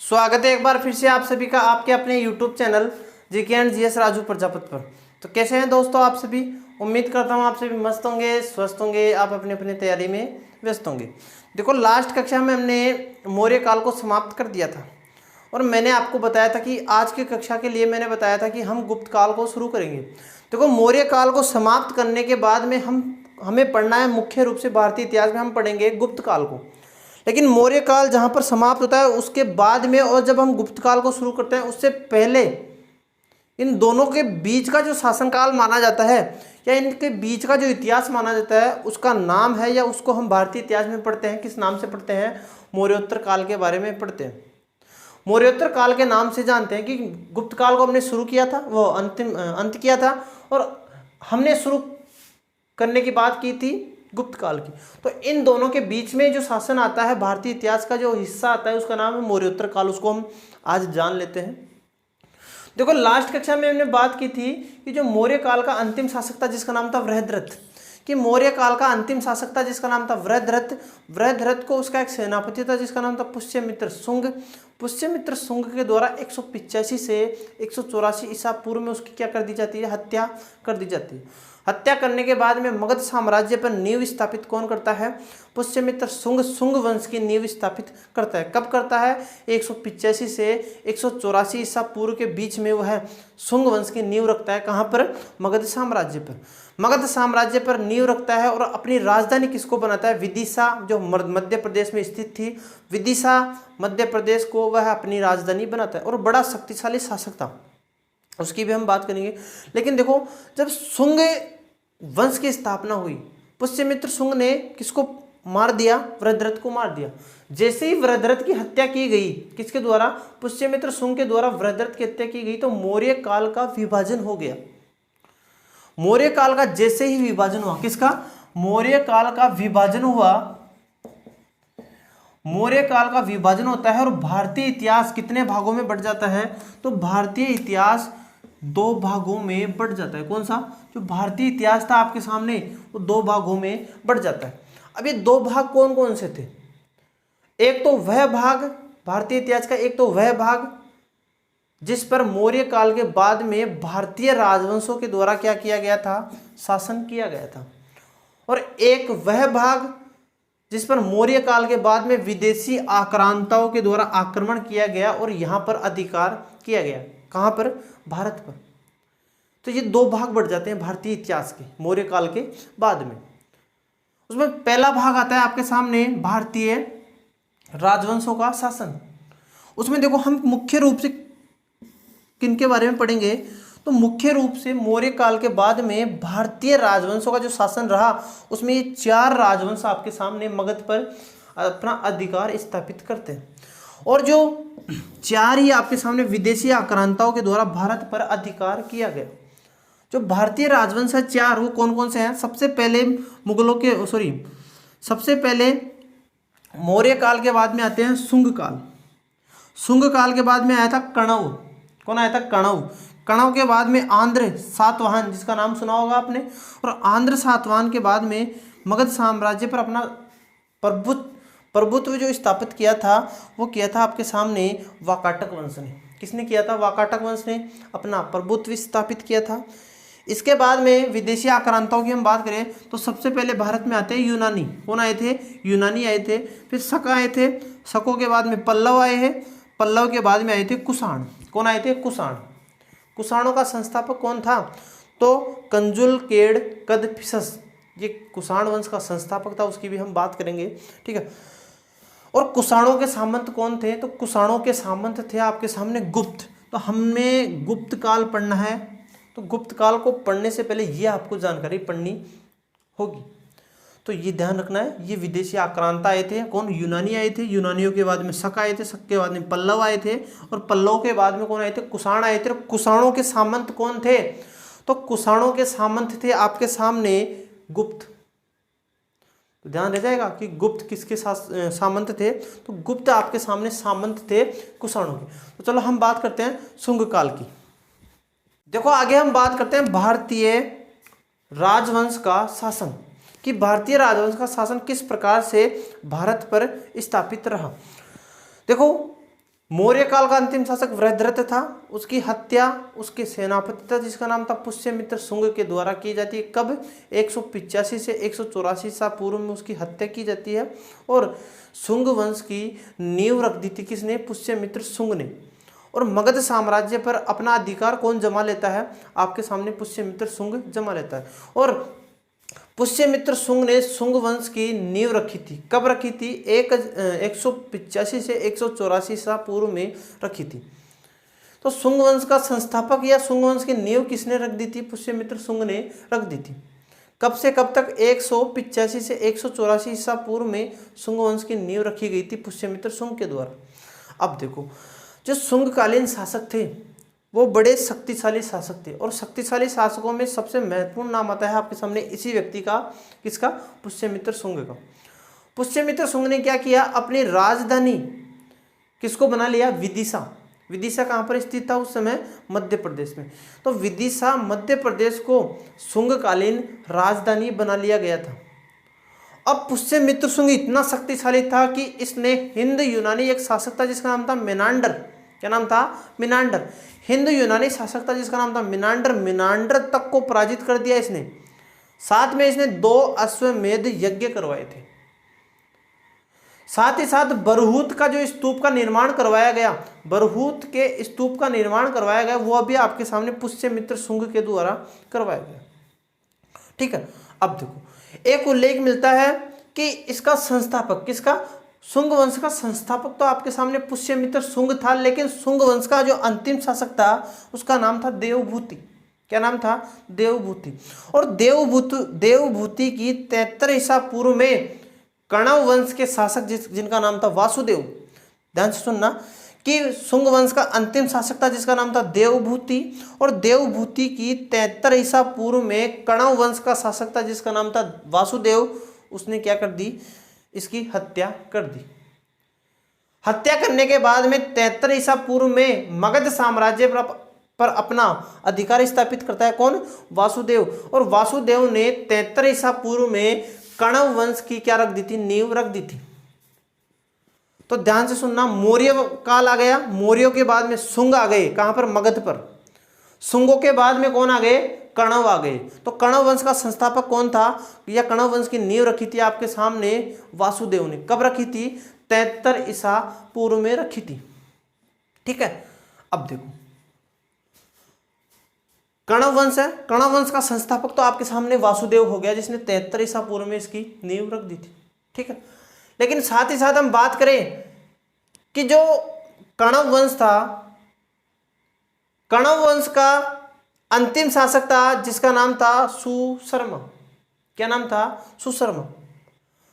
स्वागत है एक बार फिर से आप सभी का आपके अपने YouTube channel GK and GS Raju Prajapati पर। तो कैसे हैं दोस्तों आप सभी। उम्मीद करता हूं आप सभी मस्त होंगे, स्वस्थ होंगे, आप अपने अपने तैयारी में व्यस्त होंगे। देखो देखो कक्षा में हमने मौर्य काल को समाप्त कर दिया था और मैंने आपको बताया था कि आज की कक्षा के लिए मैंने बताया था कि हम गुप्त काल को शुरू करेंगे। देखो मौर्य काल को समाप्त करने के बाद में हमें पढ़ना है, मुख्य रूप से भारतीय इतिहास में हम पढ़ेंगे गुप्त काल को। लेकिन मौर्य काल जहाँ पर समाप्त होता है उसके बाद में और जब हम गुप्त काल को शुरू करते हैं उससे पहले इन दोनों के बीच का जो शासनकाल माना जाता है या इनके बीच का जो इतिहास माना जाता है उसका नाम है, या उसको हम भारतीय इतिहास में पढ़ते हैं किस नाम से पढ़ते हैं, मौर्योत्तर काल के बारे में पढ़ते हैं। मौर्योत्तर काल के नाम से जानते हैं कि गुप्त काल को हमने शुरू किया था, वो अंत किया था, और हमने शुरू करने की बात की थी गुप्त काल की। तो इन दोनों के बीच में जो शासन आता है, भारतीय इतिहास का जो हिस्सा आता है उसका नाम है मौर्योत्तर काल। उसको हम आज जान लेते हैं। देखो लास्ट कक्षा में हमने बात की थी कि जो मौर्य काल का अंतिम शासक था जिसका नाम था वृहद्रथ, कि मौर्य काल का अंतिम शासक था जिसका नाम था वृहद्रथ को उसका एक सेनापति था जिसका नाम था पुष्यमित्र शुंग। पुष्यमित्र शुंग के द्वारा 185 से 184 ईसा पूर्व में उसकी क्या कर दी जाती है, हत्या कर दी जाती है। हत्या करने के बाद में मगध साम्राज्य पर नींव स्थापित कौन करता है, पुष्यमित्र शुंग वंश की नींव स्थापित करता है। कब करता है, 185 से 184 ईसा पूर्व के बीच में वह शुंग वंश की नींव रखता है। कहाँ पर, मगध साम्राज्य पर। मगध साम्राज्य पर नींव रखता है और अपनी राजधानी किसको बनाता है, विदिशा, जो मध्य प्रदेश में स्थित थी, विदिशा मध्य प्रदेश को वह अपनी राजधानी बनाता है और बड़ा शक्तिशाली शासक था, उसकी भी हम बात करेंगे। लेकिन देखो जब शुंग वंश की स्थापना हुई, पुष्यमित्र शुंग ने किसको मार दिया, वृहद्रथ को मार दिया। जैसे ही वृहद्रथ की हत्या की गई, किसके द्वारा, पुष्यमित्र शुंग के द्वारा वृहद्रथ की हत्या की गई, तो मौर्य काल का विभाजन हो गया। मौर्य काल का जैसे ही विभाजन हुआ, किसका, मौर्य काल का विभाजन हुआ, मौर्य काल का विभाजन होता है और भारतीय इतिहास कितने भागों में बढ़ जाता है, तो भारतीय इतिहास 2 भागों में बढ़ जाता है। कौन सा, जो भारतीय इतिहास था आपके सामने वो 2 भागों में बढ़ जाता है। अब ये 2 भाग कौन कौन से थे, एक तो वह भाग भारतीय इतिहास का, एक तो वह भाग जिस पर मौर्य काल के बाद में भारतीय राजवंशों के द्वारा क्या किया गया था, शासन किया गया था, और एक वह भाग जिस पर मौर्य काल के बाद में विदेशी आक्रांताओं के द्वारा आक्रमण किया गया और यहां पर अधिकार किया गया। कहां पर, भारत पर। तो ये 2 भाग बढ़ जाते हैं भारतीय इतिहास के मौर्य काल के बाद में। उसमें पहला भाग आता है आपके सामने भारतीय राजवंशों का शासन। उसमें देखो हम मुख्य रूप से किनके बारे में पढ़ेंगे, तो मुख्य रूप से मौर्य काल के बाद में भारतीय राजवंशों का जो शासन रहा उसमें ये 4 राजवंश आपके सामने मगध पर अपना अधिकार स्थापित करते हैं, और जो 4 ही आपके सामने विदेशी आक्रांताओं के द्वारा भारत पर अधिकार किया गया। जो भारतीय राजवंश है 4, वो कौन कौन से हैं, सबसे पहले सबसे पहले मौर्य काल के बाद में आते हैं शुंग काल। शुंग काल के बाद में आया था कणव। कौन आया था, कणव। कणव के बाद में आंध्र सातवाहन, जिसका नाम सुना होगा आपने, और आंध्र सातवाहन के बाद में मगध साम्राज्य पर अपना प्रभुत्व जो स्थापित किया था वो किया था आपके सामने वाकाटक वंश ने। किसने किया था, वाकाटक वंश ने अपना प्रभुत्व स्थापित किया था। इसके बाद में विदेशी आक्रांताओं की हम बात करें तो सबसे पहले भारत में आते हैं यूनानी। कौन आए थे, यूनानी आए थे। फिर शक आए थे, शकों के बाद में पल्लव आए हैं, पल्लव के बाद में आए थे कुषाण। कौन आए थे, कुषाण। कुषाणों का संस्थापक कौन था, तो कंजुल केड़ कदफिसस, ये कुषाण वंश का संस्थापक था, उसकी भी हम बात करेंगे, ठीक है। और कुषाणों के सामंत कौन थे, तो कुषाणों के सामंत थे आपके सामने गुप्त। तो हमें गुप्त काल पढ़ना है, तो गुप्त काल को पढ़ने से पहले ये आपको जानकारी पढ़नी होगी। तो ये ध्यान रखना है, ये विदेशी आक्रांता आए थे, कौन, यूनानी आए थे, यूनानियों के बाद में शक आए थे, शक के बाद में पल्लव आए थे, और पल्लव के बाद में कौन आए थे, कुषाण आए थे। और कुषाणों के सामंत कौन थे, तो कुषाणों के सामंत थे आपके सामने गुप्त। तो ध्यान रह जाएगा कि गुप्त किसके सामंत थे, तो गुप्त आपके सामने सामंत थे कुषाणों के। तो चलो हम बात करते हैं शुंग काल की। देखो आगे हम बात करते हैं भारतीय राजवंश का शासन, कि भारतीय राजवंश का शासन किस प्रकार से भारत पर स्थापित रहा। देखो मौर्य काल का अंतिम शासक वृद्धरथ था, उसकी हत्या उसके सेनापति था जिसका नाम था पुष्यमित्र शुंग के द्वारा की जाती है। कब? 185 से 184 ईसा पूर्व में उसकी हत्या की जाती है। और शुंग वंश की नींव रख दी थी किसने? पुष्यमित्र शुंग ने। और मगध साम्राज्य पर अपना अधिकार कौन जमा लेता है? आपके सामने पुष्यमित्र शुंग जमा लेता है। और पुष्यमित्र शुंग ने शुंग वंश की नींव रखी थी। कब रखी थी? 185 से 184 ईसा पूर्व में रखी थी। तो शुंग वंश का संस्थापक या शुंग वंश की नींव किसने रख दी थी? पुष्यमित्र शुंग ने रख दी थी। कब से कब तक? 185 से 184 ईसा पूर्व में शुंग वंश की नींव रखी गई थी पुष्यमित्र शुंग के द्वारा। अब देखो, जो शुंगकालीन शासक थे वो बड़े शक्तिशाली शासक थे, और शक्तिशाली शासकों में सबसे महत्वपूर्ण नाम आता है आपके सामने इसी व्यक्ति का। किसका? पुष्यमित्र शुंग का। पुष्यमित्र शुंग ने क्या किया? अपनी राजधानी किसको बना लिया? विदिशा। विदिशा कहाँ पर स्थित था उस समय? मध्य प्रदेश में। तो विदिशा मध्य प्रदेश को शुंगकालीन राजधानी बना लिया गया था। अब पुष्यमित्र शुंग इतना शक्तिशाली था कि इसने हिंद यूनानी एक शासक था जिसका नाम था मेनांडर। क्या नाम था? मेनांडर। हिंद यूनानी शासक था जिसका नाम था मेनांडर। मेनांडर तक को पराजित कर दिया इसने। साथ में इसने 2 अश्वमेध यज्ञ करवाए थे। साथ ही साथ बरहूत का जो स्तूप का निर्माण करवाया गया, बरहूत के स्तूप का निर्माण करवाया गया, वो अभी आपके सामने पुष्यमित्र शुंग के द्वारा करवाया गया। ठीक है। अब देखो, एक उल्लेख मिलता है कि इसका संस्थापक, किसका? शुंग वंश का संस्थापक तो आपके सामने पुष्यमित्र शुंग था, लेकिन शुंग वंश का जो अंतिम शासक था उसका नाम था देवभूति। क्या नाम था? देवभूति। और देवभूति की 73 ईसा पूर्व में कणव वंश के शासक जिनका नाम था वासुदेव, ध्यान से सुनना, कि शुंग वंश का अंतिम शासक था जिसका नाम था देवभूति। और देवभूति की 73 ईसा पूर्व में कणव वंश का शासक था जिसका नाम था वासुदेव। उसने क्या कर दी? इसकी हत्या कर दी। हत्या करने के बाद में 73 ईसा पूर्व में मगध साम्राज्य पर अपना अधिकार स्थापित करता है कौन? वासुदेव। और वासुदेव ने 73 ईसा पूर्व में कणव वंश की क्या रख दी थी? नींव रख दी थी। तो ध्यान से सुनना, मौर्य काल आ गया, मौर्यों के बाद में शुंग आ गए। कहां पर? मगध पर। शुंगों के बाद में कौन आ गए? कणव आ गए। तो कणव वंश का संस्थापक कौन था, या कणव वंश की नींव रखी थी आपके सामने वासुदेव ने। कब रखी थी? 73 ईसा पूर्व में रखी थी। ठीक है। अब देखो, कणव वंश है, कणव वंश का संस्थापक तो आपके सामने वासुदेव हो गया जिसने 73 ईसा पूर्व में इसकी नींव रख दी थी। ठीक है। लेकिन साथ ही साथ हम बात करें कि जो कणव वंश था, कणव वंश का अंतिम शासक था जिसका नाम था सुशर्मा। क्या नाम था? सुशर्मा।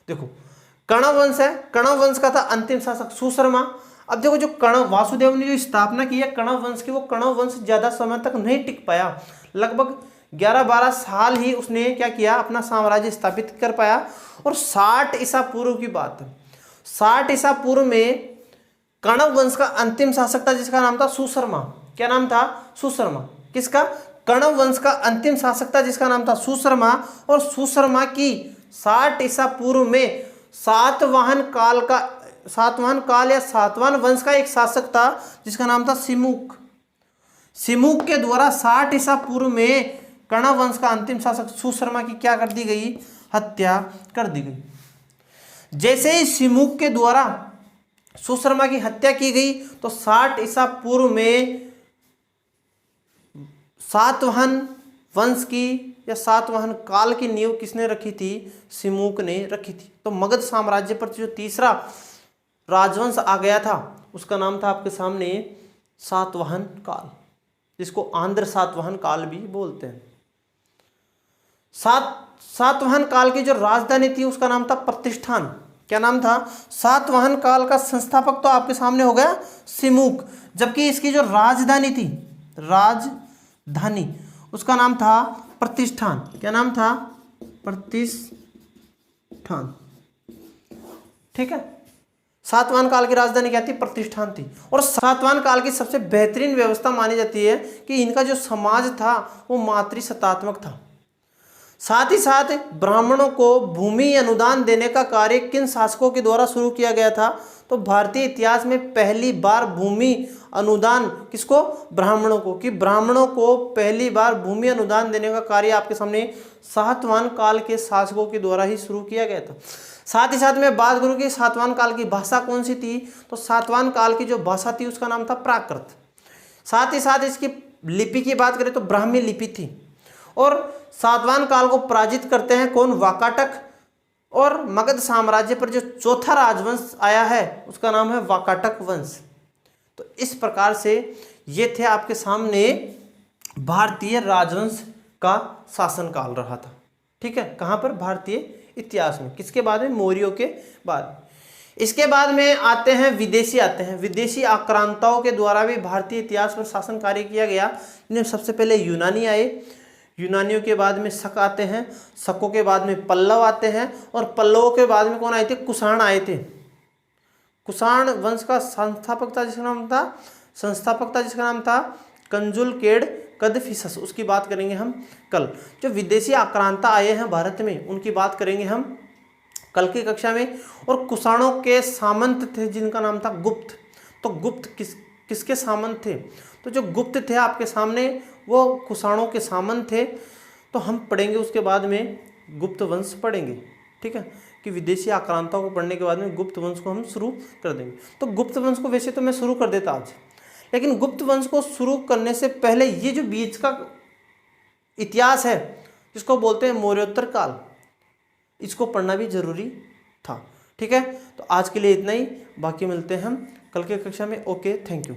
देखो, कणव वंश है, कणव वंश का था अंतिम शासक सुशर्मा। अब देखो, जो कणव वासुदेव ने जो स्थापना की है कणव वंश की, वो कणव वंश ज्यादा समय तक नहीं टिक पाया। लगभग 11-12 साल ही उसने क्या किया? अपना साम्राज्य स्थापित कर पाया। और 60 ईसा पूर्व की बात है, 60 ईसा पूर्व में कणव वंश का अंतिम शासक था जिसका नाम था सुशर्मा। क्या नाम था? सुशर्मा। किसका? कणव वंश का अंतिम शासक था जिसका नाम था सुशर्मा। और सुशर्मा की 60 ईसा पूर्व में सातवाहन काल या सातवाहन वंश का एक शासक था जिसका नाम था सिमुक। सिमुक के द्वारा 60 ईसा पूर्व में कणव वंश का अंतिम शासक सुशर्मा की क्या कर दी गई? हत्या कर दी गई। जैसे ही सिमुक के द्वारा सुशर्मा की हत्या की गई तो 60 ईसा पूर्व में सातवाहन वंश की या सातवाहन काल की नींव किसने रखी थी? सिमुक ने रखी थी। तो मगध साम्राज्य पर जो तीसरा राजवंश आ गया था उसका नाम था आपके सामने सातवाहन काल, जिसको आंध्र सातवाहन काल भी बोलते हैं। सातवाहन काल की जो राजधानी थी उसका नाम था प्रतिष्ठान। क्या नाम था? सातवाहन काल का संस्थापक तो आपके सामने हो गया सिमुक, जबकि इसकी जो राजधानी थी, राजधानी, उसका नाम था प्रतिष्ठान। क्या नाम था? प्रतिष्ठान। ठीक है। सातवाहन काल की राजधानी क्या थी? प्रतिष्ठान थी। और सातवाहन काल की सबसे बेहतरीन व्यवस्था मानी जाती है कि इनका जो समाज था वो मातृसत्तात्मक था। साथ ही साथ ब्राह्मणों को भूमि अनुदान देने का कार्य किन शासकों के द्वारा शुरू किया गया था? तो भारतीय इतिहास में पहली बार भूमि अनुदान किसको? ब्राह्मणों को। कि ब्राह्मणों को पहली बार भूमि अनुदान देने का कार्य आपके सामने सातवाहन काल के शासकों के द्वारा ही शुरू किया गया था। साथ ही साथ मैं बात करूं कि सातवाहन काल की भाषा कौन सी थी? तो सातवाहन काल की जो भाषा थी उसका नाम था प्राकृत। साथ ही साथ इसकी लिपि की बात करें तो ब्राह्मी लिपि थी। और सातवाहन काल को पराजित करते हैं कौन? वाकाटक। और मगध साम्राज्य पर जो चौथा राजवंश आया है उसका नाम है वाकाटक वंश। तो इस प्रकार से ये थे आपके सामने भारतीय राजवंश का शासनकाल रहा था। ठीक है, कहाँ पर? भारतीय इतिहास में। किसके बाद में? मौर्यों के बाद। इसके बाद में आते हैं विदेशी आते हैं। विदेशी आक्रांताओं के द्वारा भी भारतीय इतिहास पर शासन कार्य किया गया। इनमें सबसे पहले यूनानी आए, यूनानियों के बाद में शक आते हैं, शकों के बाद में पल्लव आते हैं, और पल्लवों के बाद में कौन आए थे? कुषाण आए थे। कुषाण वंश का संस्थापक था जिसका नाम था कंजुल केड कदफिसस। उसकी बात करेंगे हम कल। जो विदेशी आक्रांता आए हैं भारत में उनकी बात करेंगे हम कल की कक्षा में। और कुषाणों के सामंत थे जिनका नाम था गुप्त। तो गुप्त किसके सामंत थे? तो जो गुप्त थे आपके सामने वो कुषाणों के सामंत थे। तो हम पढ़ेंगे उसके बाद में गुप्त वंश पढ़ेंगे। ठीक है, कि विदेशी आक्रांताओं को पढ़ने के बाद में गुप्त वंश को हम शुरू कर देंगे। तो गुप्त वंश को वैसे तो मैं शुरू कर देता आज, लेकिन गुप्त वंश को शुरू करने से पहले ये जो बीच का इतिहास है जिसको बोलते हैं मौर्योत्तर काल, इसको पढ़ना भी जरूरी था। ठीक है, तो आज के लिए इतना ही, बाकी मिलते हैं हम कल के कक्षा में। Okay, thank you.